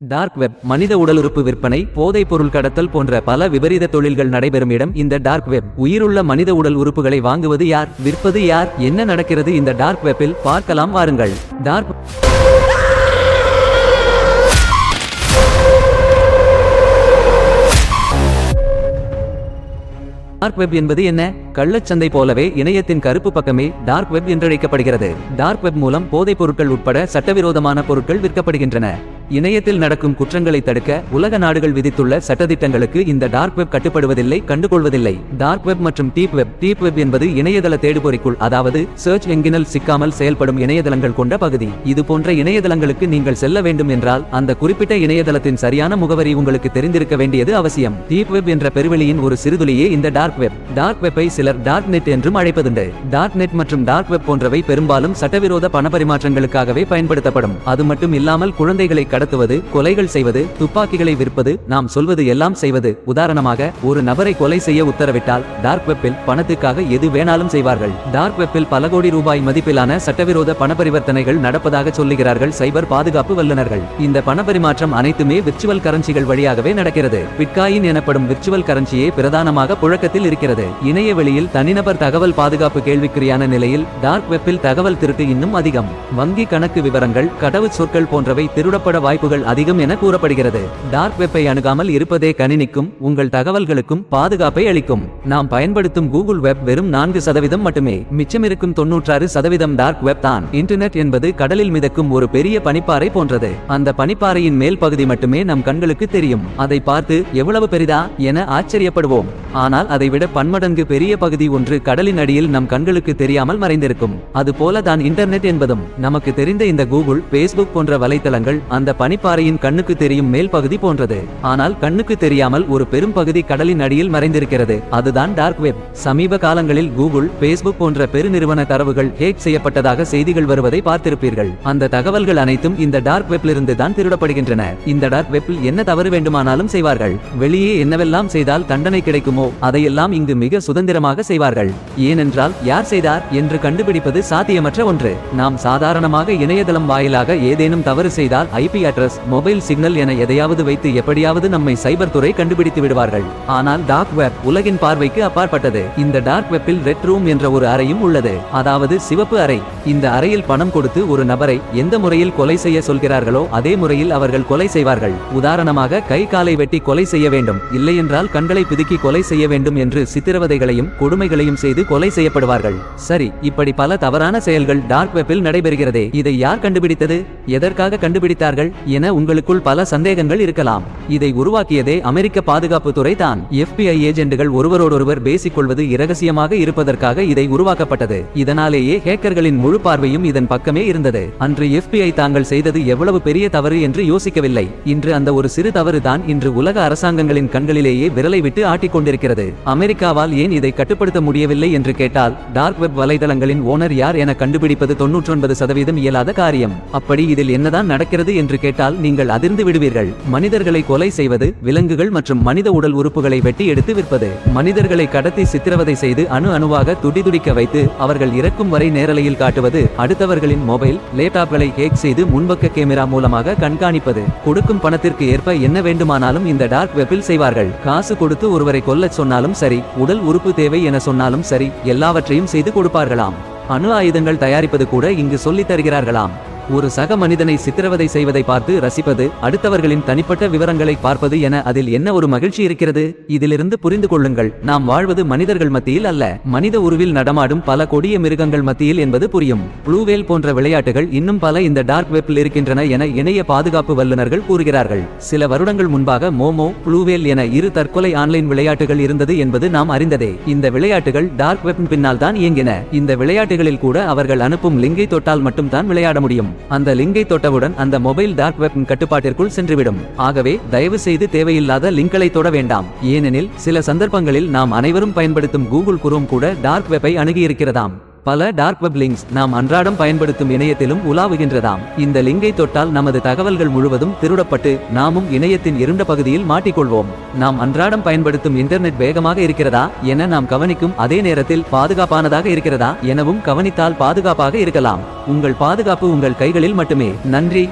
Dark web மனித உடலுறுப்பு விற்பனை, போதைப் பொருள் கடத்தல் போன்ற பல விபரீத தொழில்கள் நடைபெறும் இடம் இந்த டார்க் வெப். உயிருள்ள மனித உடல் உறுப்புகளை வாங்குவது யார், விற்பது யார், என்ன நடக்கிறது இந்த டார்க் வெப்பில் பார்க்கலாம் வாருங்கள். டார்க் வெப் என்பது என்ன? கள்ளச்சந்தை போலவே இணையத்தின் கருப்பு பக்கமே டார்க் வெப் என்றழைக்கப்படுகிறது. டார்க் வெப் மூலம் போதைப் பொருட்கள் உட்பட சட்டவிரோதமான பொருட்கள் விற்கப்படுகின்றன. இணையத்தில் நடக்கும் குற்றங்களை தடுக்க உலக நாடுகள் விதித்துள்ள சட்டதிட்டங்களுக்கு இந்த டார்க் வெப் கட்டுப்படுவதில்லை, கண்டுகொள்வதில்லை. டார்க் வெப் மற்றும் டீப் வெப். டீப் வெப் என்பது இணையதள தேடுபொறிக்குள், அதாவது சர்ச் என்ஜினில் சிக்காமல் செயல்படும் இணையதளங்கள் கொண்ட பகுதி. இது போன்ற இணையதளங்களுக்கு நீங்கள் செல்ல வேண்டும் என்றால் அந்த குறிப்பிட்ட இணையதளத்தின் சரியான முகவரி உங்களுக்கு தெரிந்திருக்க வேண்டியது அவசியம். டீப் வெப் என்ற பெருவெளியின் ஒரு சிறுதுளியே இந்த டார்க் வெப். டார்க் வெப்பை சிலர் டார்க் நெட் என்றும் அழைப்பதுண்டு. டார்க் நெட் மற்றும் டார்க் வெப் போன்றவை பெரும்பாலும் சட்டவிரோத பணப்பரிமாற்றங்களுக்காகவே பயன்படுத்தப்படும். அது மட்டும் இல்லாமல் குழந்தைகளை கடத்துவது, கொலைகள் செய்வது, துப்பாக்கிகளை விற்பது, நாம் சொல்வது எல்லாம் செய்வது. உதாரணமாக, ஒரு நபரை கொலை செய்ய உத்தரவிட்டால் டார்க் வெப்பில் பணத்துக்காக எது வேணாலும் செய்வார்கள். டார்க் வெப்பில் பல கோடி ரூபாய் மதிப்பிலான சட்டவிரோத பணப்பரிவர்த்தனைகள் நடப்பதாக சொல்லுகிறார்கள் சைபர் பாதுகாப்பு வல்லுநர்கள். இந்த பணப்பரிமாற்றம் அனைத்துமே விர்ச்சுவல் கரன்சிகள் வழியாகவே நடக்கிறது. பிட்காயின் எனப்படும் விர்ச்சுவல் கரன்சியே பிரதானமாக புழக்கத்தில் இருக்கிறது. இணைய வெளியில் தனிநபர் தகவல் பாதுகாப்பு கேள்விக்குறியான நிலையில் டார்க் வெப்பில் தகவல் திருட்டு இன்னும் அதிகம். வங்கி கணக்கு விவரங்கள், கடவுச் சொற்கள் போன்றவை திருடப்பட வாய்ப்புகள் அதிகம் என கூறப்படுகிறது. டார்க் வெப்பை அணுகாமல் இருப்பதே கணினிக்கும் உங்கள் தகவல்களுக்கும் பாதுகாப்பை அளிக்கும். நாம் பயன்படுத்தும் கூகுள் வெப் வெறும் 4% மட்டுமே. மிச்சமிருக்கும் 96% டார்க் வெப் தான். இன்டர்நெட் என்பது கடலில் மிதக்கும் ஒரு பெரிய பனிப்பாறை போன்றது. அந்த பனிப்பாறையின் மேல் பகுதி மட்டுமே நம் கண்களுக்கு தெரியும். அதை பார்த்து எவ்வளவு பெரிதா என ஆச்சரியப்படுவோம். ஆனால் அதைவிட பன்மடங்கு பெரிய பகுதி ஒன்று கடலின் அடியில் நம் கண்களுக்கு தெரியாமல் மறைந்திருக்கும். அதுபோல தான் இன்டர்நெட் என்பதும். நமக்கு தெரிந்த இந்த கூகுள், பேஸ்புக் போன்ற வலைத்தளங்கள் அந்த பனிப்பாறையின் கண்ணுக்கு தெரியும் மேல் பகுதி போன்றது. ஆனால் கண்ணுக்கு தெரியாமல் ஒரு பெரும் பகுதி கடலின் அடியில் மறைந்திருக்கிறது. அதுதான் டார்க் வெப். சமீப காலங்களில் கூகுள், பேஸ்புக் போன்ற பெருநிறுவன தரவுகள் ஹேக் செய்யப்பட்டதாக செய்திகள் வருவதை பார்த்திருப்பீர்கள். அந்த தகவல்கள் அனைத்தும் இந்த டார்க் வெப்பிலிருந்து தான் திருடப்படுகின்றன. இந்த டார்க் வெப்பில் என்ன தவறு வேண்டுமானாலும் செய்வார்கள். வெளியே என்னவெல்லாம் செய்தால் தண்டனை கிடைக்குமோ அதையெல்லாம் இங்கு மிக சுதந்திரமாக செய்வார்கள். ஏனென்றால் யார் செய்தார் என்று கண்டுபிடிப்பது சாத்தியமற்ற ஒன்று. நாம் சாதாரணமாக இணையதளம் வாயிலாக ஏதேனும் தவறு செய்தால் ஐபி அட்ரஸ், மொபைல் சிக்னல் என எதையாவது வைத்து எப்படியாவது நம்மை சைபர் துறை கண்டுபிடித்து விடுவார்கள். ஆனால் டார்க் வெப் உலகின் பார்வைக்கு அப்பாற்பட்டது. இந்த டார்க் வெப்பில் ரெட் ரூம் என்ற ஒரு அறையும் உள்ளது, அதாவது சிவப்பு அறை. இந்த அறையில் பணம் கொடுத்து ஒரு நபரை எந்த முறையில் கொலை செய்ய சொல்கிறார்களோ அதே முறையில் அவர்கள் கொலை செய்வார்கள். உதாரணமாக, கை காலை வெட்டி கொலை செய்ய வேண்டும், இல்லையென்றால் கண்களை பிதுக்கி கொலை செய்ய வேண்டும் என்று சித்திரவதைகளையும் கொடுமைகளையும் செய்து கொலை செய்யப்படுவார்கள். சரி, இப்படி பல தவறான செயல்கள் டார்க் வெப்பில் நடைபெறுகிறதே, இதை யார் கண்டுபிடித்தது, எதற்காக கண்டுபிடித்தார்கள் என உங்களுக்குள் பல சந்தேகங்கள் இருக்கலாம். இதை உருவாக்கியதே அமெரிக்க பாதுகாப்பு துறை தான். FBI ஏஜென்ட்டுகள் ஒருவரோடொருவர் பேசிக்கொள்வது இரகசியமாக இருப்பதற்காக இதை உருவாக்கப்பட்டது. இதனாலேயே ஹேக்கர்களின் முழு பார்வையும் இதன் பக்கமே இருந்தது. அன்று FBI தாங்கள் செய்தது எவ்வளவு பெரிய தவறு என்று யோசிக்கவில்லை. இன்று அந்த ஒரு சிறு தவறு தான் இன்று உலக அரசாங்கங்களின் கண்களிலேயே விரலை விட்டு ஆட்டிக்கொண்டிருக்கிறது. அமெரிக்காவால் ஏன் இதை கட்டுப்படுத்த முடியவில்லை என்று கேட்டால், டார்க் வெப் வலைதளங்களின் ஓனர் யார் என கண்டுபிடிப்பது 99% இயலாத காரியம். அப்படி இதில் என்னதான் நடக்கிறது என்று கேட்டால் நீங்கள் அதிர்ந்து விடுவீர்கள். மனிதர்களை கொலை செய்வது, விலங்குகள் மற்றும் மனித உடல் உறுப்புகளை வெட்டி எடுத்து விற்பது, மனிதர்களை கடத்தி சித்திரவதை செய்து அணுவாக துடிதுடிக்க வைத்து அவர்கள் இறக்கும் வரை நேரலையில் காட்டுவது, அடுத்தவர்களின் மொபைல், லேப்டாப்களை ஹேக் செய்து முன்பக்க கேமரா மூலமாக கண்காணிப்பது, கொடுக்கும் பணத்திற்கு ஏற்ப என்ன வேண்டுமானாலும் இந்த டார்க் வெப்பில் செய்வார்கள். காசு கொடுத்து ஒருவரை கொல்ல சொன்னாலும் சரி, உடல் உறுப்பு தேவை என சொன்னாலும் சரி, எல்லாவற்றையும் செய்து கொடுப்பார்களாம். அணு ஆயுதங்கள் தயாரிப்பது கூட இங்கு சொல்லித் தருகிறார்களாம். ஒரு சக மனிதனை சித்திரவதை செய்வதை பார்த்து ரசிப்பது, அடுத்தவர்களின் தனிப்பட்ட விவரங்களை பார்ப்பது என அதில் என்ன ஒரு மகிழ்ச்சி இருக்கிறது? இதிலிருந்து புரிந்து கொள்ளுங்கள், நாம் வாழ்வது மனிதர்கள் மத்தியில் அல்ல, மனித உருவில் நடமாடும் பல கொடிய மிருகங்கள் மத்தியில் என்பது புரியும். ப்ளூவேல் போன்ற விளையாட்டுகள் இன்னும் பல இந்த டார்க் வெப்பில் இருக்கின்றன என இணைய பாதுகாப்பு வல்லுநர்கள் கூறுகிறார்கள். சில வருடங்கள் முன்பாக மோமோ, ப்ளூவேல் என இரு தற்கொலை ஆன்லைன் விளையாட்டுகள் இருந்தது என்பது நாம் அறிந்ததே. இந்த விளையாட்டுகள் டார்க் வெப் பின்னால் தான் இயங்கின. இந்த விளையாட்டுகளில் கூட அவர்கள் அனுப்பும் லிங்கை தொட்டால் மட்டும் தான் விளையாட முடியும். அந்த லிங்கை தொட்டவுடன் அந்த மொபைல் டார்க் வெப் கட்டுப்பாட்டிற்குள் சென்றுவிடும். ஆகவே தயவு செய்து தேவையில்லாத லிங்களை தொட வேண்டாம். ஏனெனில் சில சந்தர்ப்பங்களில் நாம் அனைவரும் பயன்படுத்தும் கூகுள் குரோம் கூட டார்க் வெப்பை அணுகியிருக்கிறதாம். பல டார்க் வெப் லிங்க்ஸ் நாம் அன்றாடம் பயன்படுத்தும் இணையத்திலும் உலாவுகின்றதாம். இந்த லிங்கை தொட்டால் நமது தகவல்கள் முழுவதும் திருடப்பட்டு நாமும் இணையத்தின் இருண்ட பகுதியில் மாட்டிக்கொள்வோம். நாம் அன்றாடம் பயன்படுத்தும் இன்டர்நெட் வேகமாக இருக்கிறதா என நாம் கவனிக்கும் அதே நேரத்தில் பாதுகாப்பானதாக இருக்கிறதா எனவும் கவனித்தால் பாதுகாப்பாக இருக்கலாம். உங்கள் பாதுகாப்பு உங்கள் கைகளில் மட்டுமே. நன்றி.